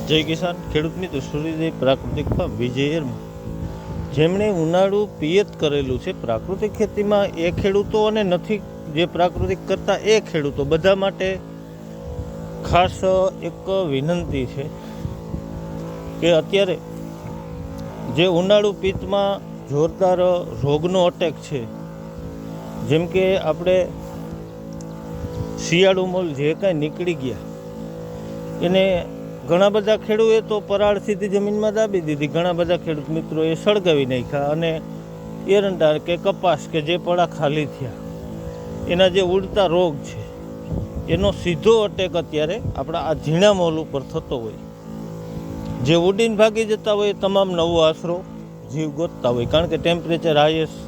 જય કિસાન ખેડૂત મિત્રો સૂર્યોદય પ્રાકૃતિક ફાર્મ વિજયરમાં જેમણે ઉનાળુ પિયત કરેલું છે પ્રાકૃતિક ખેતીમાં એ ખેડૂતો અને નથી જે પ્રાકૃતિક કરતા એ ખેડૂતો બધા માટે ખાસ એક વિનંતી છે કે અત્યારે જે ઉનાળુ પિત્તમાં જોરદાર રોગનો અટેક છે, જેમ કે આપણે શિયાળુ મોલ જે કાંઈ નીકળી ગયા એને ઘણા બધા ખેડૂતોએ તો પરાળ સીધી જમીનમાં દાબી દીધી, ઘણા બધા ખેડૂત મિત્રોએ સળગાવી નાખ્યા અને એરંડા કે કપાસ કે જે પડા ખાલી થયા એના જે ઉડતા રોગ છે એનો સીધો અટેક અત્યારે આપણા આ ઝીણા મોલ ઉપર થતો હોય. જે ઉડીને ભાગી જતા હોય તમામ નવો આશરો જીવ ગોતતા હોય, કારણ કે ટેમ્પરેચર હાઈએસ્ટ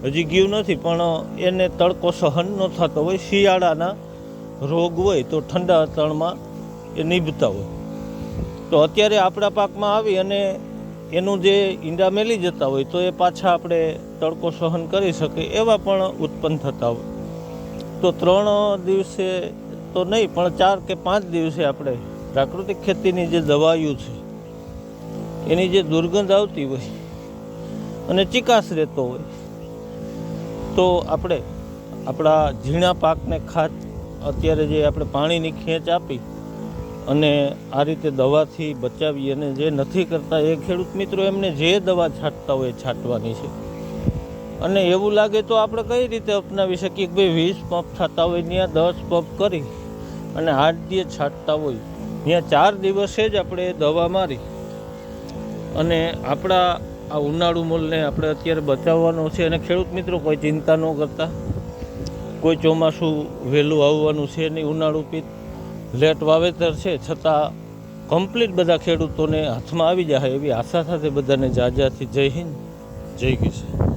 હજી ગયું નથી પણ એને તડકો સહન ન થતો હોય. શિયાળાના રોગ હોય તો ઠંડા વાતાવરણમાં એ નિભતા હોય, તો અત્યારે આપણા પાકમાં આવી અને એનું જે ઈંડા મેલી જતા હોય તો એ પાછા આપણે તડકો સહન કરી શકે એવા પણ ઉત્પન્ન થતા હોય. તો 3 દિવસે તો નહીં પણ 4 કે 5 દિવસે આપણે પ્રાકૃતિક ખેતીની જે દવાઈઓ છે એની જે દુર્ગંધ આવતી હોય અને ચીકાશ રહેતો હોય તો આપણે આપણા ઝીણા પાકને અત્યારે જે આપણે પાણીની ખેંચ આપી અને આ રીતે દવાથી બચાવી, અને જે નથી કરતા એ ખેડૂત મિત્રો એમને જે દવા છાંટતા હોય છાંટવાની છે. અને એવું લાગે તો આપણે કઈ રીતે અપનાવી શકીએ કે ભાઈ 20 પંપ થતા હોય ત્યાં 10 પંપ કરી અને 8 દિવસ છાંટતા હોય ત્યાં 4 દિવસે જ આપણે દવા મારી અને આપણા આ ઉનાળુ મોલને આપણે અત્યારે બચાવવાનો છે. અને ખેડૂત મિત્રો કોઈ ચિંતા ન કરતા, કોઈ ચોમાસું વહેલું આવવાનું છે નહીં, ઉનાળુ પિત્ત લેટ વાવેતર છે છતાં કમ્પ્લીટ બધા ખેડૂતોને હાથમાં આવી જાય એવી આશા સાથે બધાને જાજાથી જય હિન્દ, જય કિસાન.